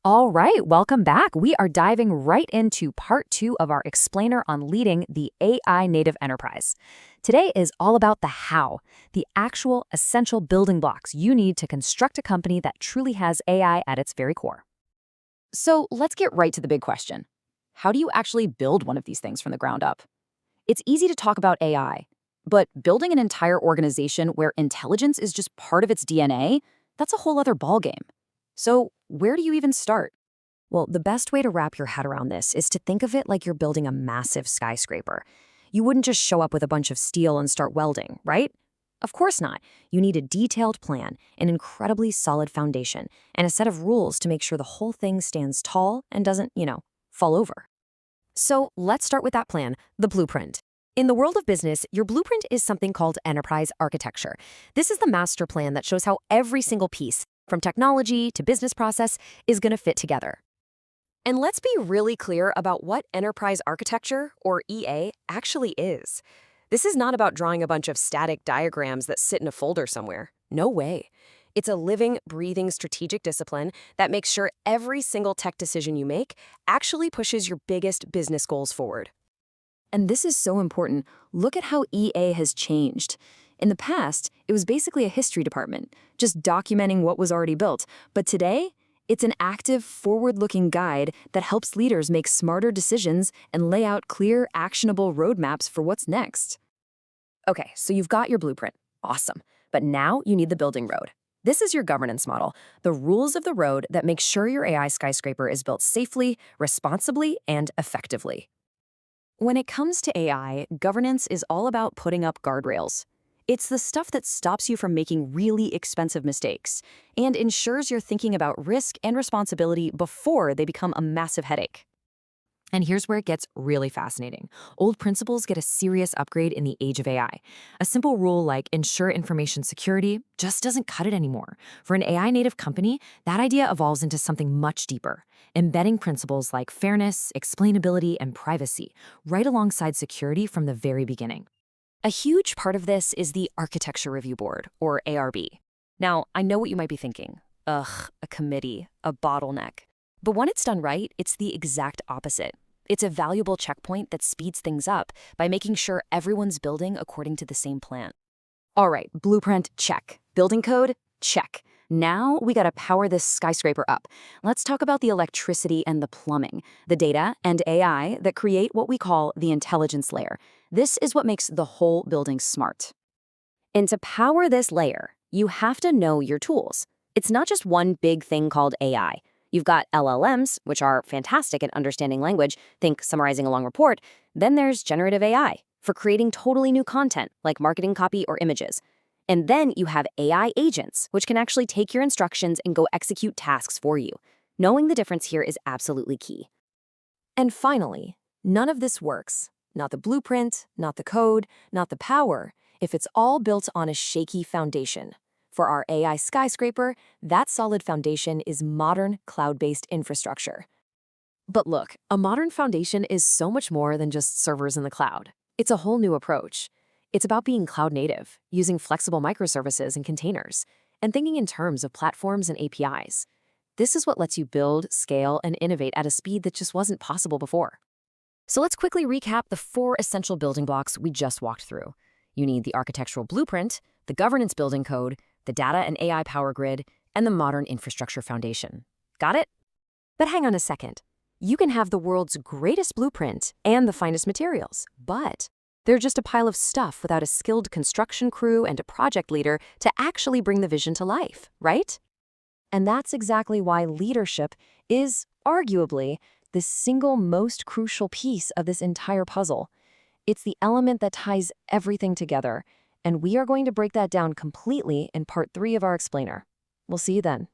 All right, welcome back. We are diving right into part two of our explainer on leading the AI native enterprise. Today is all about the how, the actual essential building blocks you need to construct a company that truly has AI at its very core. So let's get right to the big question. How do you actually build one of these things from the ground up? It's easy to talk about AI, but building an entire organization where intelligence is just part of its DNA, that's a whole other ballgame. So where do you even start? Well, the best way to wrap your head around this is to think of it like you're building a massive skyscraper. You wouldn't just show up with a bunch of steel and start welding, right? Of course not. You need a detailed plan, an incredibly solid foundation, and a set of rules to make sure the whole thing stands tall and doesn't, fall over. So let's start with that plan, the blueprint. In the world of business, your blueprint is something called enterprise architecture. This is the master plan that shows how every single piece, from technology to business process, is going to fit together. And let's be really clear about what enterprise architecture, or EA, actually is. This is not about drawing a bunch of static diagrams that sit in a folder somewhere. No way. It's a living, breathing strategic discipline that makes sure every single tech decision you make actually pushes your biggest business goals forward. And this is so important. Look at how EA has changed. In the past, it was basically a history department, just documenting what was already built. But today, it's an active, forward-looking guide that helps leaders make smarter decisions and lay out clear, actionable roadmaps for what's next. Okay, so you've got your blueprint. Awesome. But now you need the building road. This is your governance model, the rules of the road that make sure your AI skyscraper is built safely, responsibly, and effectively. When it comes to AI, governance is all about putting up guardrails. It's the stuff that stops you from making really expensive mistakes and ensures you're thinking about risk and responsibility before they become a massive headache. And here's where it gets really fascinating. Old principles get a serious upgrade in the age of AI. A simple rule like ensure information security just doesn't cut it anymore. For an AI native company, that idea evolves into something much deeper, embedding principles like fairness, explainability, and privacy right alongside security from the very beginning. A huge part of this is the Architecture Review Board, or ARB. Now, I know what you might be thinking. Ugh, a committee, a bottleneck. But when it's done right, it's the exact opposite. It's a valuable checkpoint that speeds things up by making sure everyone's building according to the same plan. All right, blueprint, check. Building code, check. Now we gotta power this skyscraper up. Let's talk about the electricity and the plumbing, the data and AI that create what we call the intelligence layer. This is what makes the whole building smart. And to power this layer, you have to know your tools. It's not just one big thing called AI. You've got LLMs, which are fantastic at understanding language, think summarizing a long report. Then there's generative AI for creating totally new content, like marketing copy or images. And then you have AI agents, which can actually take your instructions and go execute tasks for you. Knowing the difference here is absolutely key. And finally, none of this works. Not the blueprint, not the code, not the power, if it's all built on a shaky foundation. For our AI skyscraper, that solid foundation is modern, cloud-based infrastructure. But look, a modern foundation is so much more than just servers in the cloud. It's a whole new approach. It's about being cloud native, using flexible microservices and containers, and thinking in terms of platforms and APIs. This is what lets you build, scale, and innovate at a speed that just wasn't possible before. So let's quickly recap the 4 essential building blocks we just walked through. You need the architectural blueprint, the governance building code, the data and AI power grid, and the modern infrastructure foundation. Got it? But hang on a second. You can have the world's greatest blueprint and the finest materials, but they're just a pile of stuff without a skilled construction crew and a project leader to actually bring the vision to life, right? And that's exactly why leadership is, arguably, the single most crucial piece of this entire puzzle. It's the element that ties everything together, and we are going to break that down completely in part 3 of our explainer. We'll see you then.